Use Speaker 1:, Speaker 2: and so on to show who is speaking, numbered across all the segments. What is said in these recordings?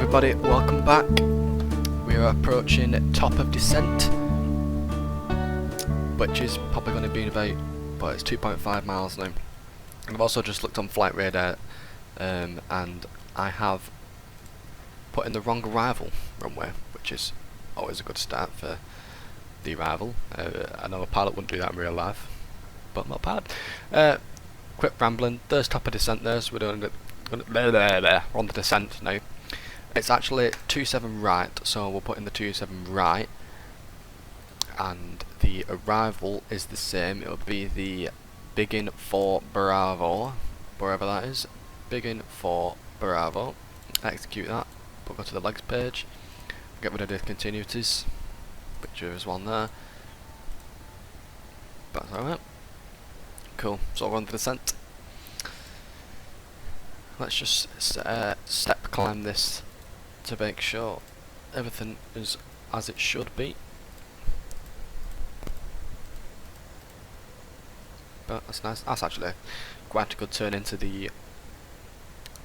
Speaker 1: everybody, welcome back. We are approaching top of descent, which is probably going to be in about, but it's 2.5 miles now. And I've also just looked on flight radar, and I have put in the wrong arrival runway, which is always a good start for the arrival. I know a pilot wouldn't do that in real life, but I'm not a pilot. Quick rambling, there's top of descent there, so we're doing it. We're on the descent now. It's actually 27 right, so we'll put in the 27 right, and the arrival is the same. It'll be the Biggin for Bravo, wherever that is. Biggin for Bravo. Execute that. We'll go to the legs page. Get rid of the continuities, which there is one there. That's alright. Cool. So we're on the descent. Let's just step climb this to make sure everything is as it should be. But that's nice. That's actually quite a good turn into the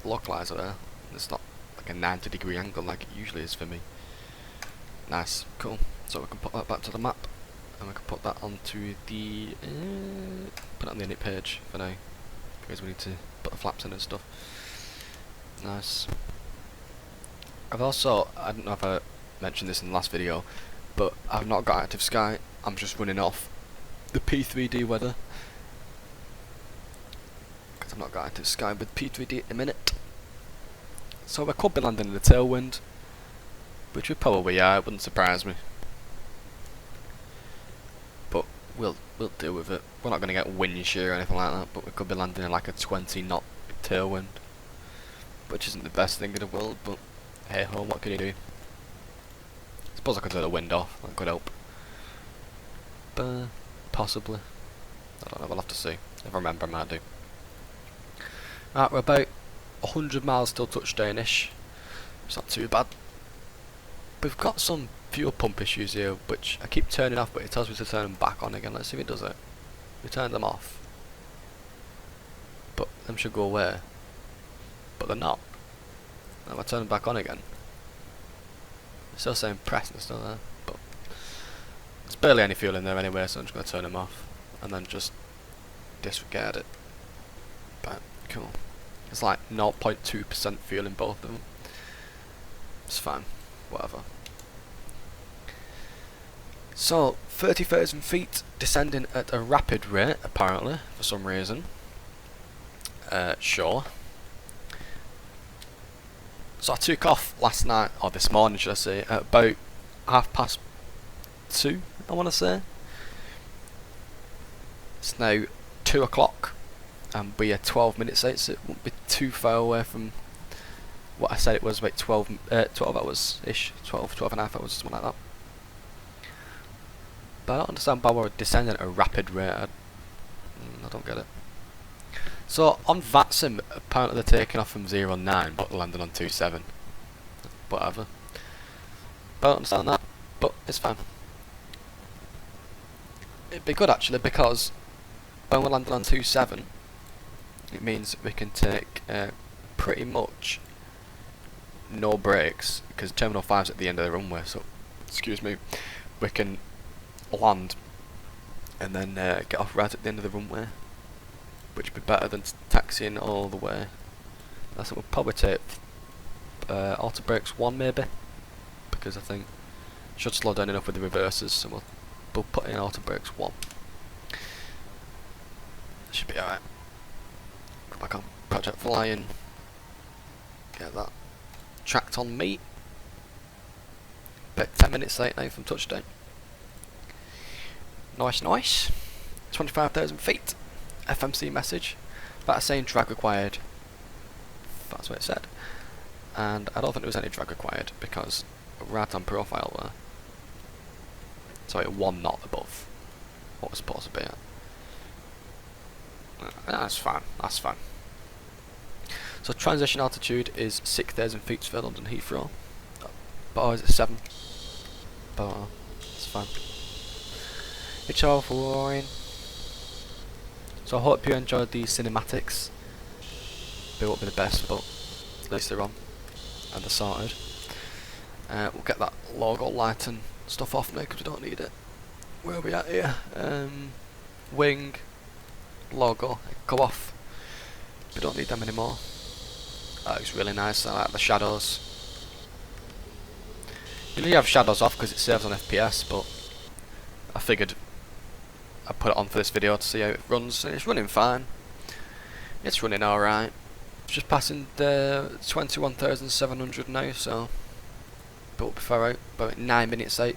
Speaker 1: localizer there. It's not like a 90-degree angle like it usually is for me. Nice, cool. So we can put that back to the map, and we can put that onto the put it on the init page for now, because we need to put the flaps in and stuff. Nice. I've also, I don't know if I mentioned this in the last video, but I've not got active sky. I'm just running off the P3d weather, because I've not got active sky with P3d at the minute. So I could be landing in the tailwind, which we probably are. It wouldn't surprise me. But we'll deal with it. We're not going to get wind shear or anything like that, but we could be landing in like a 20 knot tailwind, which isn't the best thing in the world, but hey ho, what can you do? I suppose I could turn the wind off, that could help. But possibly. I don't know, we'll have to see. If I remember, I might do. Right, we're about 100 miles till touchdown-ish. It's not too bad. We've got some fuel pump issues here, which I keep turning off, but it tells me to turn them back on again. Let's see if it does it. We turn them off, but them should go away. But they're not. Now I turn them back on again. It's still saying press and still there, but there's barely any fuel in there anyway, so I'm just going to turn them off and then just disregard it. But cool. It's like 0.2% fuel in both of them. It's fine. Whatever. So 30,000 feet, descending at a rapid rate apparently for some reason. Sure. So I took off last night, or this morning should I say, at about 2:30, I want to say. It's now 2 o'clock and we are 12 minutes late, so it won't be too far away from what I said it was, about 12 hours ish, 12 and a half hours, something like that. But I don't understand why we're descending at a rapid rate. I don't get it. So on VATSIM, apparently they're taking off from 09 but landing on 27. Whatever. But I don't understand that, but it's fine. It'd be good actually, because when we're landing on 27, it means we can take pretty much no breaks, because Terminal 5's at the end of the runway, so, excuse me, we can land and then get off right at the end of the runway, which would be better than taxiing all the way. I think we'll probably take auto brakes 1 maybe, because I think it should slow down enough with the reverses, so we'll put in auto brakes 1. Should be alright. Go back on Project Flying. Get that tracked on me. About 10 minutes late now from touchdown. Nice, nice. 25,000 feet. FMC message. That's saying drag required. That's what it said. And I don't think there was any drag required, because we're right on profile there. So it 1 knot above what was supposed to be at. That's fine, that's fine. So transition altitude is 6,000 feet for London Heathrow. But is it 7? But it's fine. It's all fine. So I hope you enjoyed the cinematics. They won't be the best, but at least they're on and they're sorted. We'll get that logo light and stuff off now because we don't need it. Where are we at here? Wing, logo, go off. We don't need them anymore. That looks really nice. I like the shadows. You have shadows off because it saves on FPS, but I figured I'd put it on for this video to see how it runs, and it's running fine. It's running alright. It's just passing the 21,700 now, so but we'll be far out, about 9 minutes out.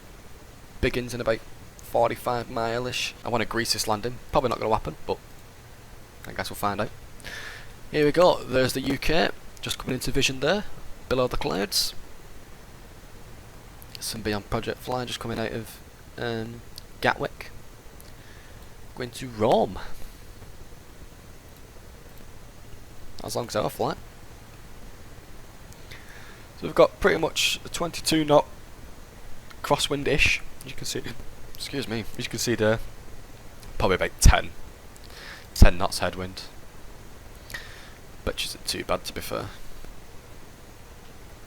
Speaker 1: Begins in about 45 mile-ish. I want to grease this landing. Probably not going to happen, but I guess we'll find out. Here we go. There's the UK, just coming into vision there, below the clouds. Some Beyond Project Fly just coming out of Gatwick. Going to Rome. As long as our flight. So we've got pretty much a 22 knot crosswind-ish. You can see, excuse me, as you can see there, probably about 10 knots headwind. Which isn't too bad, to be fair.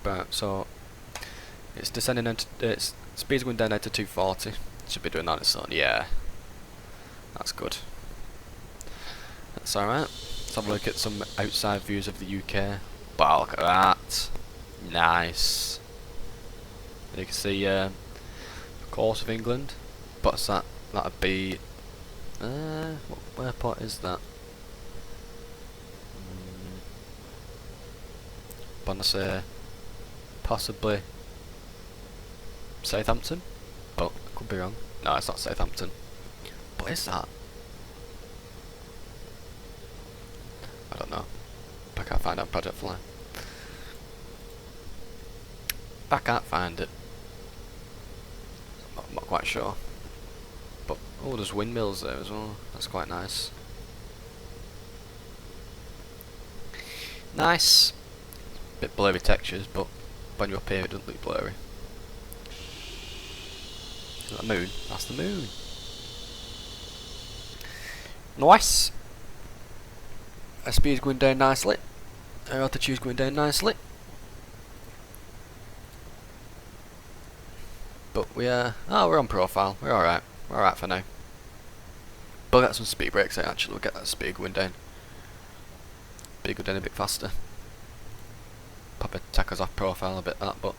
Speaker 1: But so it's descending into its speed's going down now to 240. Should be doing that in sun. Yeah, that's good. That's alright. Let's have a look at some outside views of the UK. Wow, look at that. Nice. You can see the course of England. What's that? That'd be what airport is that? I'm gonna say possibly Southampton, but I could be wrong. No, it's not Southampton. What is that? I don't know. I can't find it on Project Fly. I can't find it. I'm not quite sure. But oh, there's windmills there as well. That's quite nice. Nice. Bit blurry textures, but when you're up here it doesn't look blurry. Is that the moon? That's the moon. Nice. Our speed's going down nicely. Our altitude's going down nicely. But we are, we're on profile. We're alright. We're alright for now. But we'll get some speed brakes out actually. We'll get that speed going down. Speed going down a bit faster. Probably take us off profile a bit that, but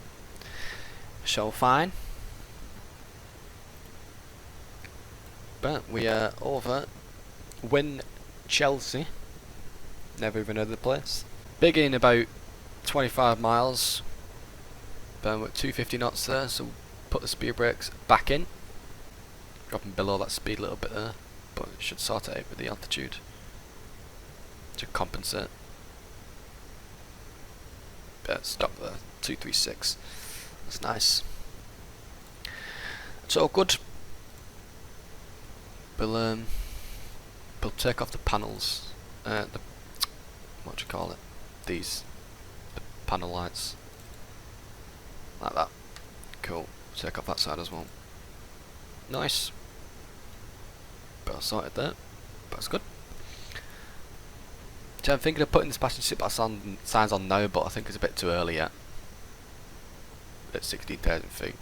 Speaker 1: show fine. But we are over Win Chelsea. Never even heard of the place. Big in about 25 miles. But we're at 250 knots there, so we'll put the speed brakes back in. Dropping below that speed a little bit there, but it should sort it out with the altitude to compensate. Stop there, 236. That's nice. It's all good. We'll take off the panels. What do you call it? These the panel lights, like that. Cool. Take off that side as well. Nice. But I sorted there. That's good. So I'm thinking of putting this passenger seatbelt signs on now, but I think it's a bit too early yet. At 16,000 feet.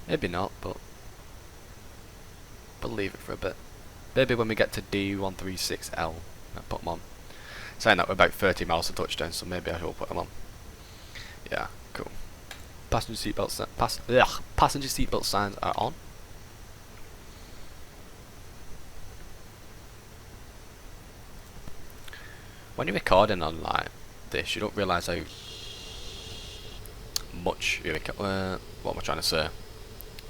Speaker 1: Maybe not, but we'll leave it for a bit. Maybe when we get to D136L, I'll put them on. Saying that we're about 30 miles to touchdown, so maybe I will put them on. Yeah, cool. Passenger seatbelt signs are on. When you're recording on like this, you don't realise how much you're what am I trying to say?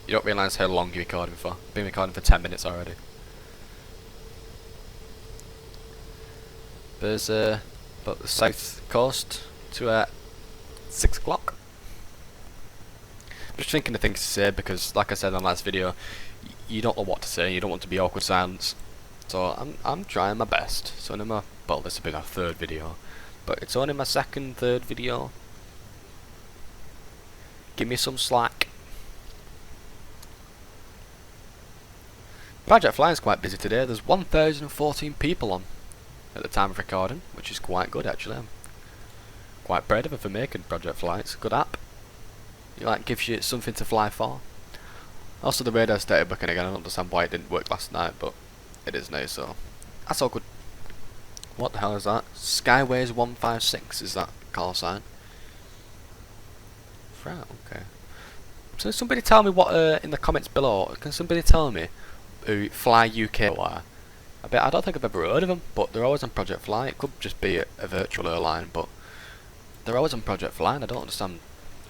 Speaker 1: You don't realise how long you're recording for. I've been recording for 10 minutes already. There's about the south coast to 6 o'clock. I'm just thinking of things to say because, like I said in the last video, you don't know what to say. You don't want to be awkward silence. So I'm trying my best. So well, this will be our 3rd video, but it's only my 2nd, 3rd video. Give me some slack. Project Fly is quite busy today. There's 1,014 people on at the time of recording, which is quite good actually. I'm quite proud of it for making Project Fly. It's a good app. It like gives you something to fly for. Also the radar started working again. I don't understand why it didn't work last night, but it is now, so that's all good. What the hell is that? Skyways 156 is that call sign? Right, okay. So somebody tell me what in the comments below. Can somebody tell me who Fly UK are? I don't think I've ever heard of them, but they're always on Project Fly. It could just be a virtual airline, but they're always on Project Fly, and I don't understand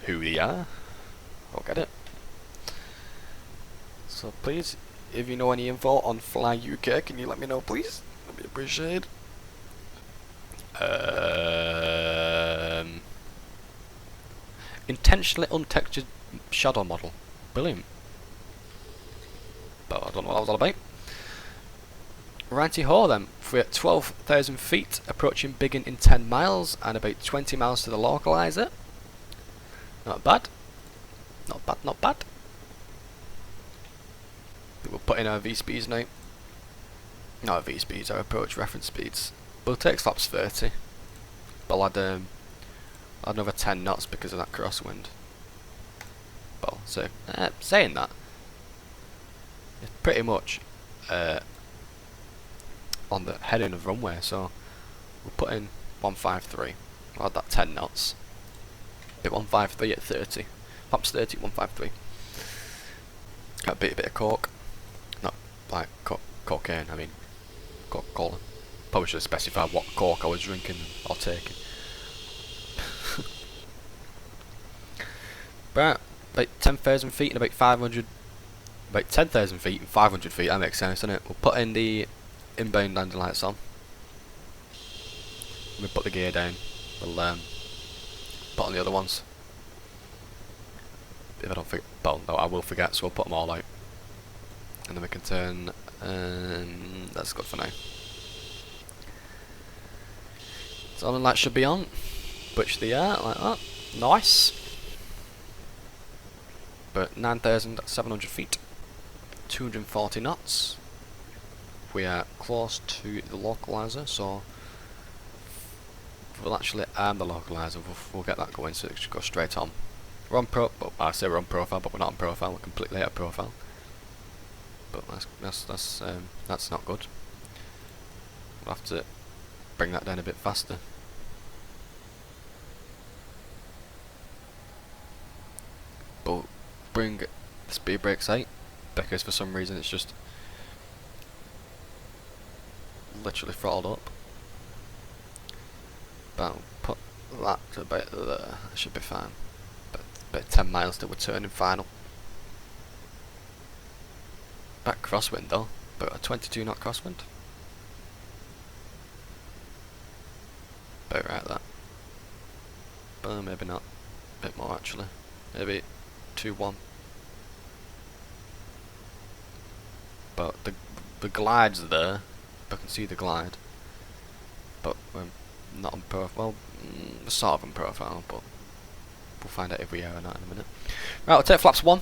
Speaker 1: who they are. I don't get it. So please, if you know any info on Fly UK, can you let me know, please? That'd be appreciated. Intentionally untextured shadow model. Brilliant. But I don't know what that was all about. Righty ho then, we're at 12,000 feet, approaching Biggin in 10 miles, and about 20 miles to the localizer. Not bad. Not bad, not bad. We'll put in our V-speeds now. Not our V-speeds, our approach reference speeds. We'll take flaps 30. But I'll add another 10 knots because of that crosswind. Well, so, saying that, it's pretty much on the heading of runway, so we'll put in 153. We'll add that 10 knots. Bit 153 at 30. Flaps 30 at 153. Got a bit of coke. Not like cocaine, I mean Coca-Cola. Probably should have specified what coke I was drinking or taking. Right, about 10,000 feet and about 500. About 10,000 feet and 500 feet, that makes sense, doesn't it? We'll put in the inbound landing lights on. We'll put the gear down. We'll put on the other ones. If I don't forget, well, no, I will forget, so we'll put them all out. And then we can turn, that's good for now. So the lights should be on, which they are, like that. Nice. But 9,700 feet, 240 knots. We are close to the localizer, so we'll actually arm the localizer. We'll get that going, so it should go straight on. We're on I say we're on profile, but we're not on profile. We're completely out of profile. But that's not good. We'll have to bring that down a bit faster. But bring the speed brakes out, because for some reason it's just literally throttled up. But I'll put that to about there. That should be fine. But about 10 miles till we're turning final. Back crosswind though, but a 22 knot crosswind. About right that. But maybe not. A bit more actually. Maybe 2-1. But the glide's there. I can see the glide. But we're not on profile. Well, we're sort of on profile, but we'll find out if we are or not in a minute. Right, we'll take flaps 1.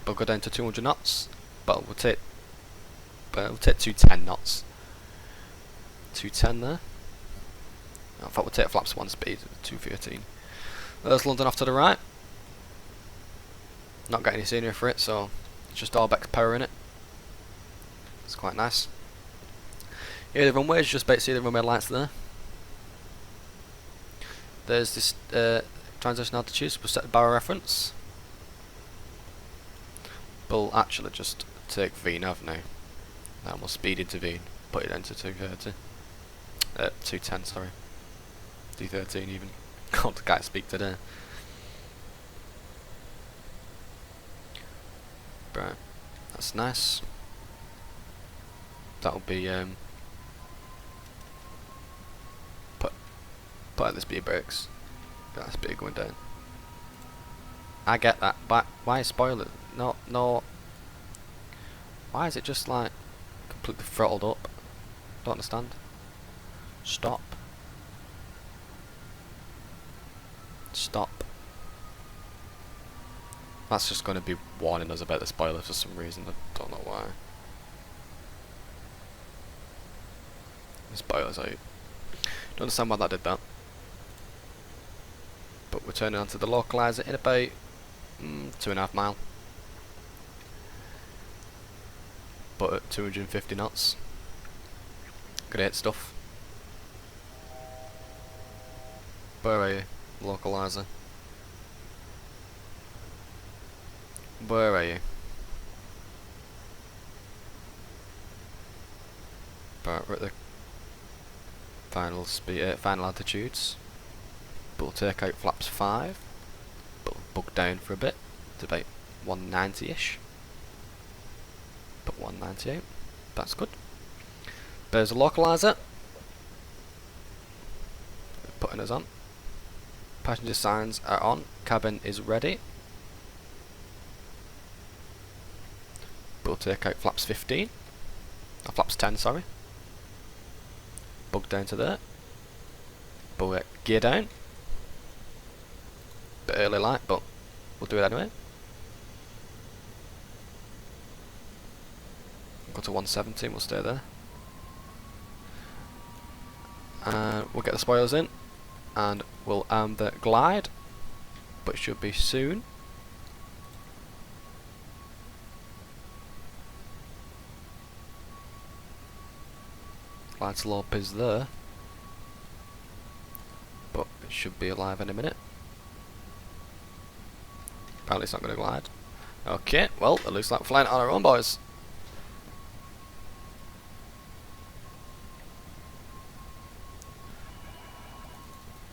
Speaker 1: We'll go down to 200 knots. But we'll take 210 knots. 210 there. I thought we'll take flaps 1 speed, 213. There's London off to the right. Not got any scenery for it, so it's just all back power in it. It's quite nice. Here the runway is just about to see the runway lights there. There's this transition altitude, so we'll set the barrel reference. We'll actually just take VNav now. And we'll speed into V, put it into 230. 210, sorry. 213 even. God, I can't speak today. Right, that's nice. That'll be put out the speed brakes. Got the speed going down. I get that, but why spoil it? No. Why is it just like completely throttled up? Don't understand. Stop. Stop. That's just going to be warning us about the spoiler for some reason. I don't know why. The spoiler's out. Don't understand why that did that. But But we're turning onto the localizer in about 2.5 mile. But at 250 knots. Great stuff. Where are you, localizer? Where are you? Right, we're at the final speed, final altitudes. But we'll take out flaps 5. But we'll bug down for a bit to about 190-ish. But 198. That's good. There's a localizer. Putting us on. Passenger signs are on. Cabin is ready. We'll take out flaps 15. Or flaps 10, sorry. Bug down to there. But gear down. Bit early light, but we'll do it anyway. Go to 170, we'll stay there. And we'll get the spoilers in. And we'll arm the glide. But it should be soon. Glide slope is there. But it should be alive in a minute. Apparently it's not going to glide. Okay, well, it looks like we're flying on our own, boys.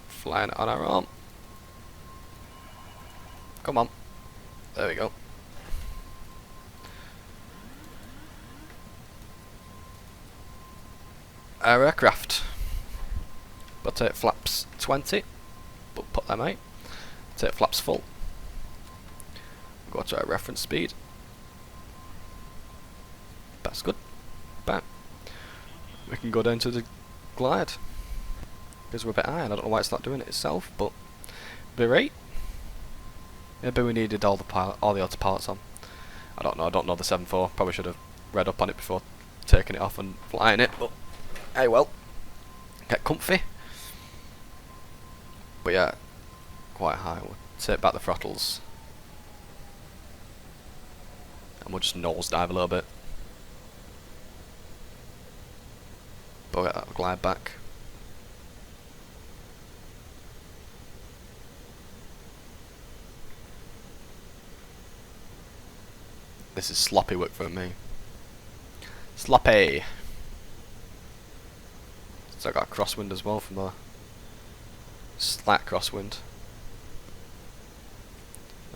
Speaker 1: Flying on our own. Come on. There we go. Our aircraft. We'll take flaps 20. We'll put them out. Take flaps full. Go to our reference speed. That's good. Bam. We can go down to the glide. Because we're a bit high, and I don't know why it's not doing it itself, but be right. Maybe we needed all the autopilots on. I don't know the 7.4. Probably should have read up on it before taking it off and flying it, but hey well. Get comfy. But yeah, quite high. We'll take back the throttles. And we'll just nosedive a little bit. But we'll get that glide back. This is sloppy work for me. Sloppy! So I got a crosswind as well from the slight crosswind.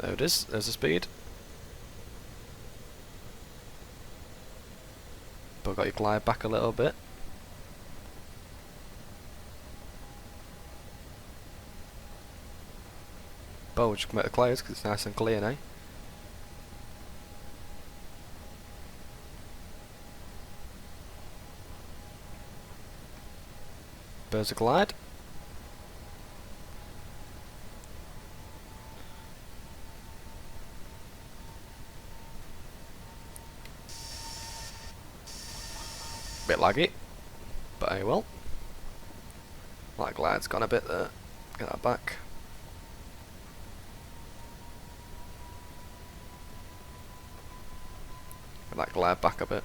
Speaker 1: There it is, there's the speed. But I've got you glide back a little bit. But we'll just come out the clouds because it's nice and clear now. There's a glide. Bit laggy, but I will. That glide's gone a bit there. Get that back. Get that glide back a bit.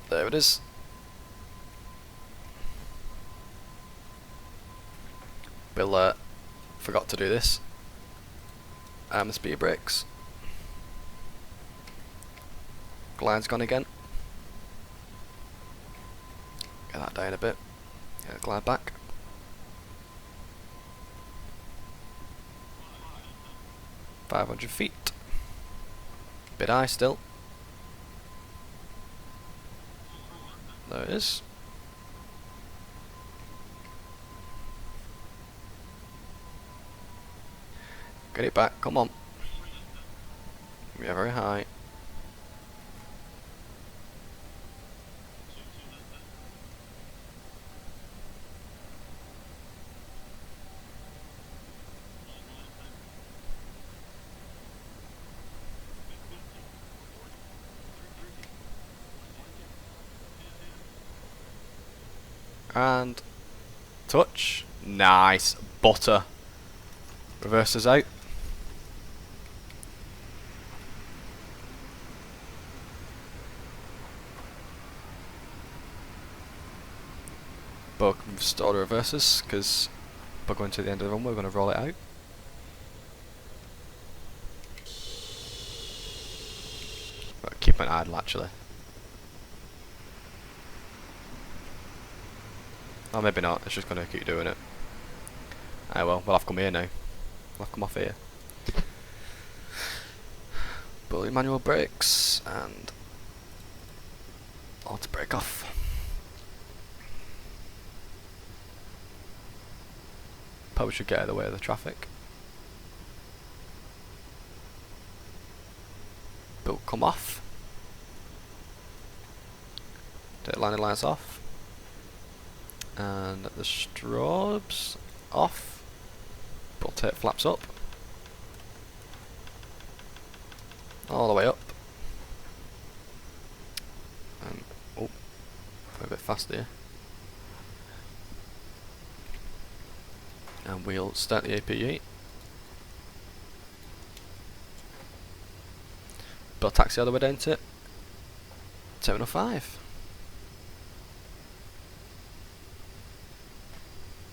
Speaker 1: There it is. Bill forgot to do this. The speed brakes. Glide's gone again. Get that down a bit. Get the glide back. $500 feet. Bit high still. There it is. Get it back, come on. We are very high. And Touch. Nice. Butter. Reverses out. But we've stored the reverses because we're going to the end of the runway, we're going to roll it out. Right, keep it idle actually. Oh, maybe not, it's just going to keep doing it. Ah well, we'll have to come here now. We'll have to come off here. Bully manual brakes and auto brake off. Probably should get out of the way of the traffic. But come off. Take landing lights off. And the strobes off. But take flaps up. All the way up. And oh, a bit faster here. And we'll start the APU. Build taxi all the way down to Terminal 5.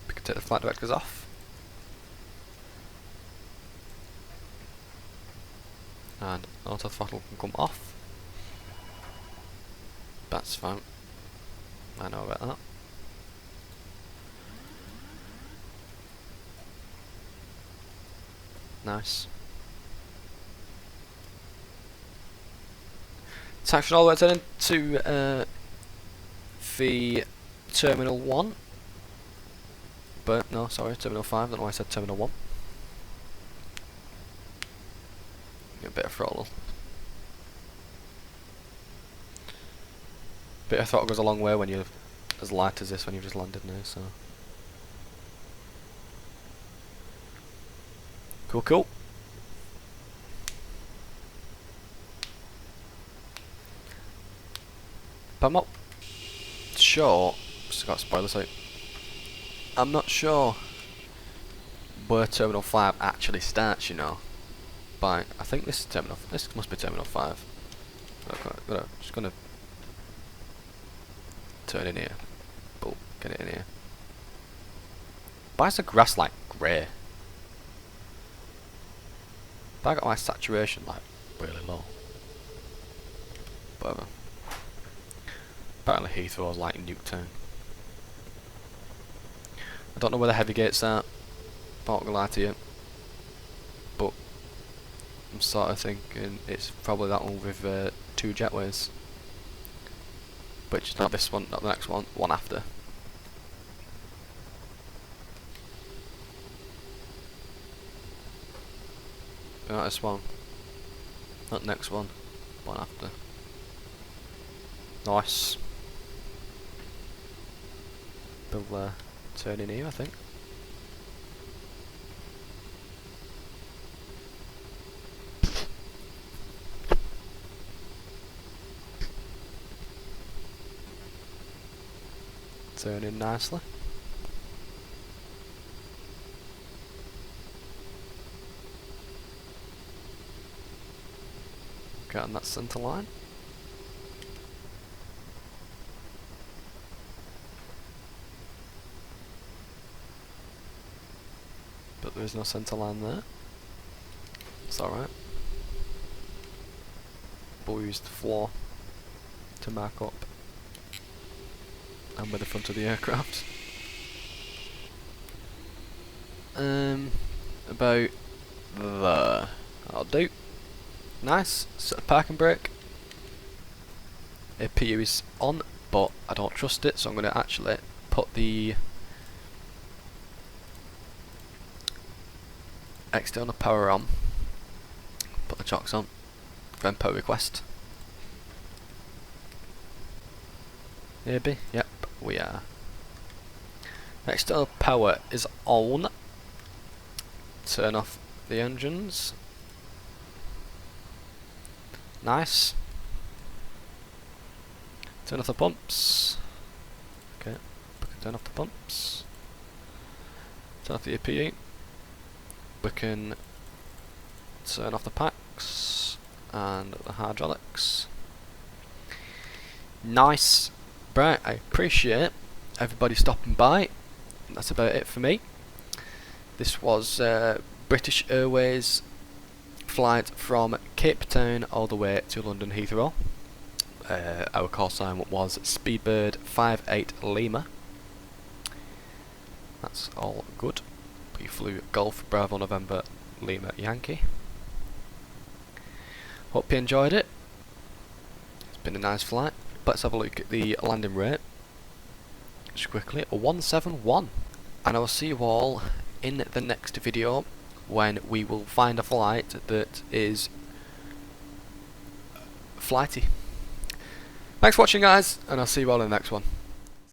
Speaker 1: We can take the flight directors off. And auto throttle can come off. That's fine. I know about that. Nice. Taxi all the way turn into the Terminal 1. But no, sorry, Terminal 5, I don't know why I said Terminal 1. Get a bit of throttle. Bit of throttle goes a long way when you're as light as this when you've just landed now, so. Cool, cool. But I'm not sure. Just got spoilers out. I'm not sure where Terminal 5 actually starts, you know. By I think this is Terminal. This must be Terminal 5. Okay, just gonna turn in here. Boom, get it in here. Why is the grass like grey? But I got my saturation like really low. Whatever. Apparently Heathrow is like Nuketown. I don't know where the heavy gates are. I'm not gonna lie to you. But I'm sort of thinking it's probably that one with 2 jetways. Which is not this one, not the next one, one after. Not this one. Not the next one. One after. Nice. We'll turn in here, I think. Turn in nicely. Get on that centre line. But there is no centre line there. It's alright. But we used the floor to mark up. And with the front of the aircraft. About there. That'll do. Nice. Set the parking brake. APU is on, but I don't trust it, so I'm going to actually put the external power on. Put the chocks on. Then power request. Maybe? Yep, we are. External power is on. Turn off the engines. Nice. Turn off the pumps. Okay, we can turn off the pumps. turn off the APU. We can turn off the packs and the hydraulics. Nice. Right, I appreciate everybody stopping by. That's about it for me. This was British Airways flight from Cape Town all the way to London Heathrow. Our call sign was Speedbird 58 Lima. That's all good. We flew Golf Bravo November Lima Yankee. Hope you enjoyed it. It's been a nice flight. Let's have a look at the landing rate. Just quickly, a 171. And I will see you all in the next video when we will find a flight that is flighty. Thanks for watching, guys, and I'll see you all in the next one.